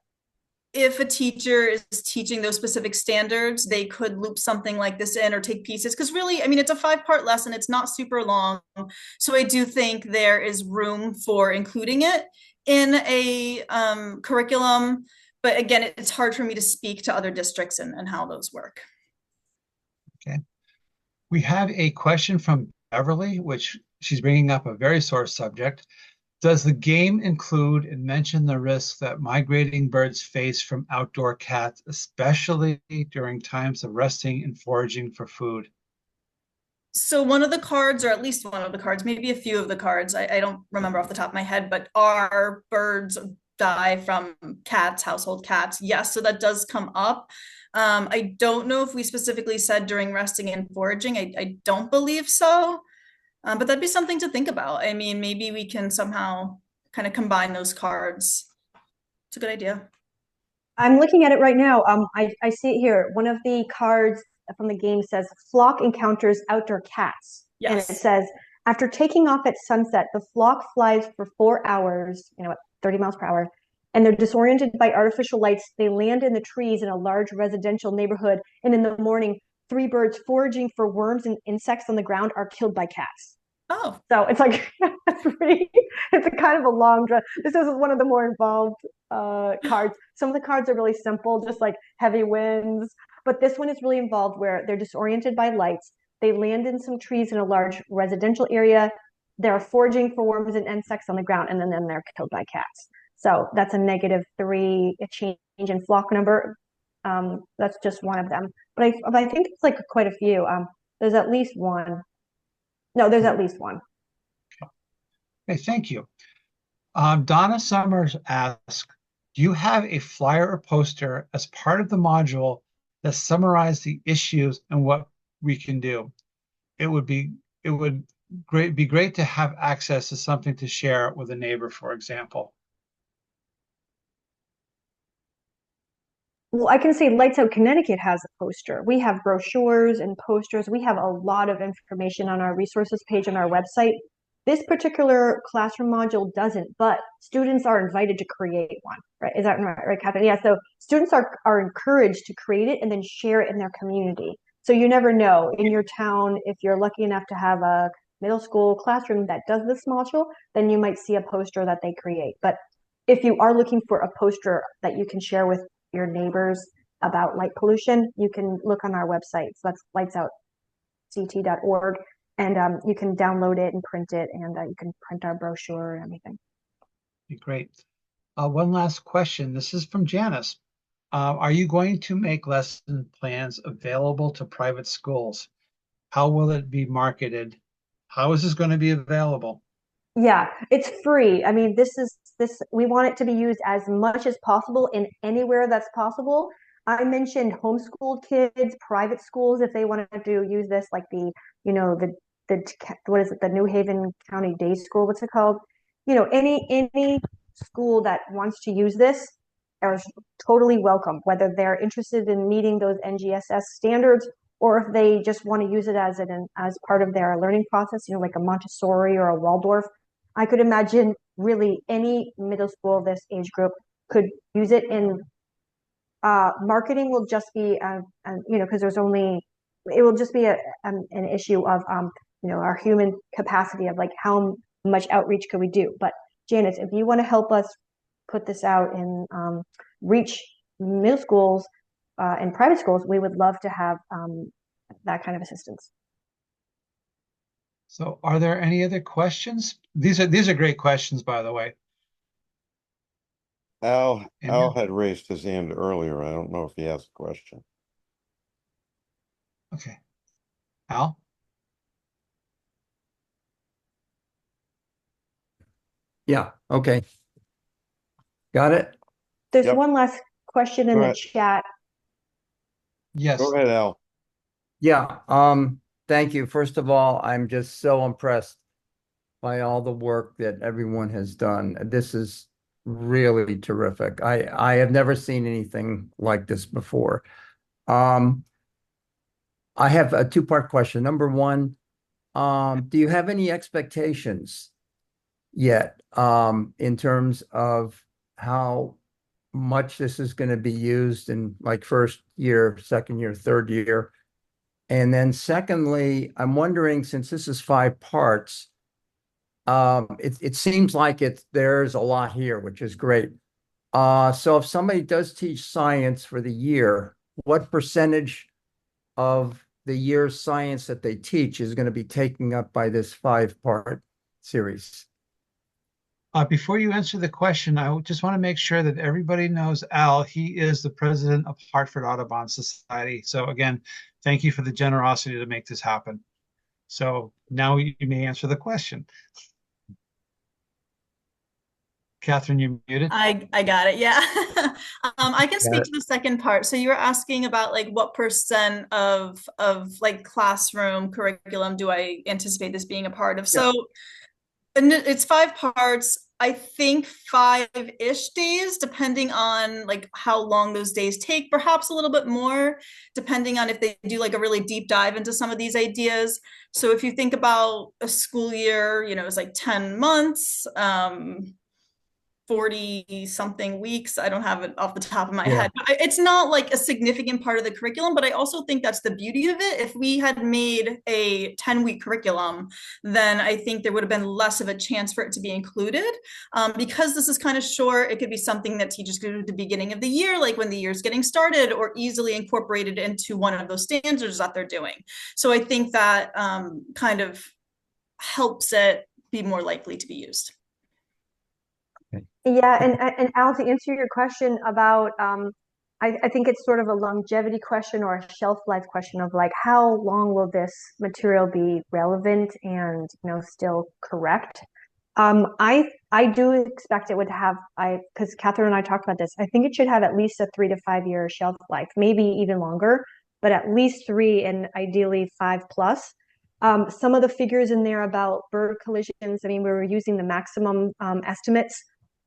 if a teacher is teaching those specific standards, they could loop something like this in or take pieces. Because really, I mean, it's a 5-part lesson, it's not super long. So I do think there is room for including it in a curriculum. But again, it's hard for me to speak to other districts and how those work. Okay. We have a question from Beverly, which she's bringing up a very sore subject. Does the game include and mention the risks that migrating birds face from outdoor cats, especially during times of resting and foraging for food? So one of the cards, or at least one of the cards, maybe a few of the cards, I don't remember off the top of my head, but are birds die from cats, household cats? Yes, so that does come up. I don't know if we specifically said during resting and foraging. I don't believe so. But that'd be something to think about. I mean, maybe we can somehow kind of combine those cards. It's a good idea. I'm looking at it right now. I see it here. One of the cards from the game says flock encounters outdoor cats. And it Yes. says, after taking off at sunset, the flock flies for 4 hours, at 30 miles per hour, and they're disoriented by artificial lights. They land in the trees in a large residential neighborhood. And in the morning, 3 birds foraging for worms and insects on the ground are killed by cats. Oh, So it's like it's a kind of a long draw. This is one of the more involved cards. Some of the cards are really simple, just like heavy winds, but this one is really involved where they're disoriented by lights. They land in some trees in a large residential area. they're foraging for worms and insects on the ground, and then they're killed by cats. So that's a -3, a change in flock number. That's just one of them. But I think it's like quite a few. There's at least one. No, there's at least one. Okay, thank you. Donna Summers asks, do you have a flyer or poster as part of the module that summarize the issues and what we can do? It would be great to have access to something to share with a neighbor, for example. Well, I can say Lights Out Connecticut has a poster. We have brochures and posters. We have a lot of information on our resources page on our website. This particular classroom module doesn't, but students are invited to create one, right? Is that right, Catherine? Yeah, so students are encouraged to create it and then share it in their community. So you never know, in your town, if you're lucky enough to have a middle school classroom that does this module, then you might see a poster that they create. But if you are looking for a poster that you can share with your neighbors about light pollution, you can look on our website. So that's lightsoutct.org. And you can download it and print it, and you can print our brochure and everything. Great. One last question. This is from Janice. Are you going to make lesson plans available to private schools? How will it be marketed? How is this going to be available? Yeah, it's free. I mean, we want it to be used as much as possible in anywhere that's possible. I mentioned homeschooled kids, private schools, if they wanted to use this, like the what is it, the New Haven County Day School, what's it called? Any school that wants to use this are totally welcome, whether they're interested in meeting those NGSS standards or if they just want to use it as part of their learning process, like a Montessori or a Waldorf. I could imagine really any middle school of this age group could use it. In marketing will just be, because it will just be an issue of, our human capacity of like how much outreach could we do. But Janice, if you want to help us put this out and reach middle schools and private schools, we would love to have that kind of assistance. So are there any other questions? These are great questions, by the way. Al had raised his hand earlier. I don't know if he has a question. Okay. Al? Yeah, okay. Got it? There's Yep. one last question in Go the ahead. chat. Yes. Go ahead, Al. Yeah, thank you. First of all, I'm just so impressed by all the work that everyone has done. This is really terrific. I have never seen anything like this before. I have a two-part question. Number one, do you have any expectations yet in terms of how much this is going to be used in like first year, second year, third year? And then secondly, I'm wondering, since this is 5 parts, it seems like there's a lot here, which is great. So if somebody does teach science for the year, what percentage of the year's science that they teach is going to be taken up by this 5-part series? Before you answer the question, I just want to make sure that everybody knows Al. He is the president of Hartford Audubon Society. So again, thank you for the generosity to make this happen. So now you may answer the question. Catherine, you're muted. I got it. Yeah. I can speak it. to the second part. So you were asking about like what percent of like classroom curriculum do I anticipate this being a part of? So and it's 5 parts. I think 5-ish days, depending on like how long those days take, perhaps a little bit more, depending on if they do like a really deep dive into some of these ideas. So if you think about a school year, it's like 10 months, 40 something weeks. I don't have it off the top of my head. It's not like a significant part of the curriculum, but I also think that's the beauty of it. If we had made a 10-week curriculum, then I think there would have been less of a chance for it to be included. Because this is kind of short, it could be something that teachers could do at the beginning of the year, like when the year's getting started, or easily incorporated into one of those standards that they're doing. So I think that kind of helps it be more likely to be used. Yeah, and Al, to answer your question about, I think it's sort of a longevity question or a shelf life question of like, how long will this material be relevant and, you know, still correct? I do expect it would have, because Catherine and I talked about this, I think it should have at least a 3 to 5 year shelf life, maybe even longer, but at least 3 and ideally 5+. Some of the figures in there about bird collisions, I mean, we were using the maximum estimates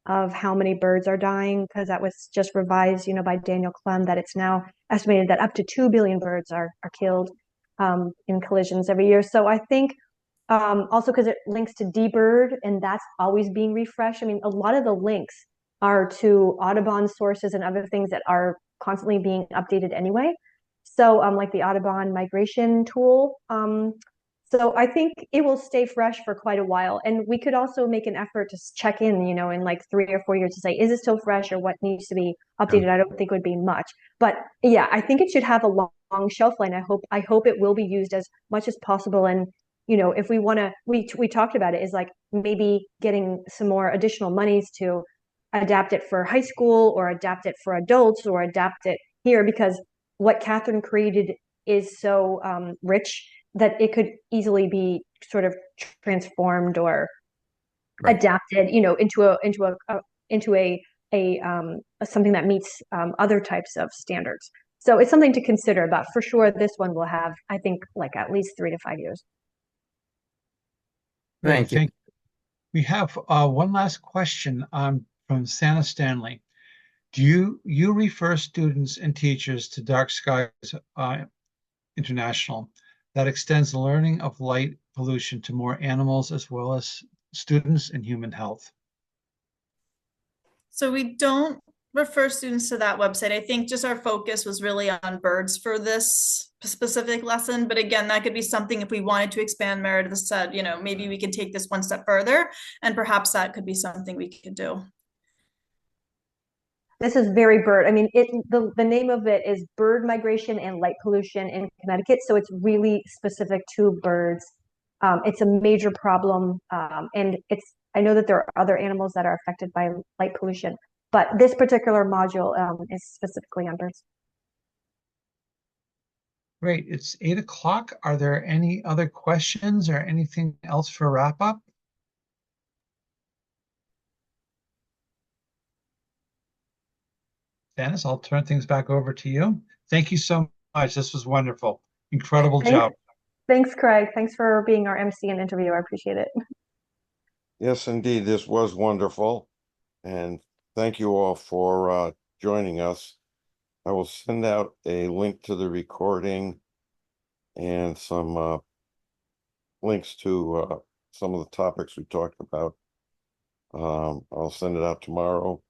of how many birds are dying, because that was just revised, you know, by Daniel Clem, that it's now estimated that up to 2 billion birds are killed in collisions every year. So I think also because it links to DBird, and that's always being refreshed. I mean, a lot of the links are to Audubon sources and other things that are constantly being updated anyway. So like the Audubon migration tool. So I think it will stay fresh for quite a while. And we could also make an effort to check in, you know, in like 3 or 4 years to say, is it still fresh or what needs to be updated? Yeah. I don't think it would be much. But yeah, I think it should have a long shelf line. I hope it will be used as much as possible. And, you know, if we want to, we talked about it, is like maybe getting some more additional monies to adapt it for high school or adapt it for adults or adapt it here, because what Catherine created is so rich that it could easily be sort of transformed or Right. adapted, you know, into a something that meets other types of standards. So it's something to consider, but for sure this one will have, I think, like at least 3 to 5 years. Thank you. We have one last question from Santa Stanley. Do you refer students and teachers to Dark Skies International that extends the learning of light pollution to more animals as well as students and human health? So we don't refer students to that website. I think just our focus was really on birds for this specific lesson. But again, that could be something if we wanted to expand. Meredith said, you know, maybe we could take this one step further, and perhaps that could be something we could do. This is very bird. I mean, the name of it is Bird Migration and Light Pollution in Connecticut. So it's really specific to birds. It's a major problem. And I know that there are other animals that are affected by light pollution, but this particular module is specifically on birds. Great. It's 8 o'clock. Are there any other questions or anything else for wrap up? Dennis, I'll turn things back over to you. Thank you so much. This was wonderful. Incredible job. Thanks, Craig. Thanks for being our MC and interviewer. I appreciate it. Yes, indeed, this was wonderful. And thank you all for joining us. I will send out a link to the recording and some links to some of the topics we talked about. I'll send it out tomorrow.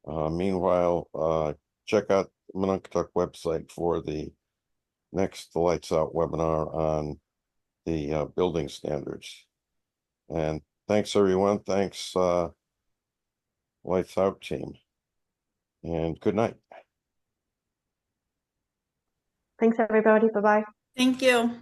Meanwhile, check out the Mononkatuk website for the next Lights Out webinar on the building standards. And thanks, everyone. Thanks, Lights Out team. And good night. Thanks, everybody. Bye-bye. Thank you.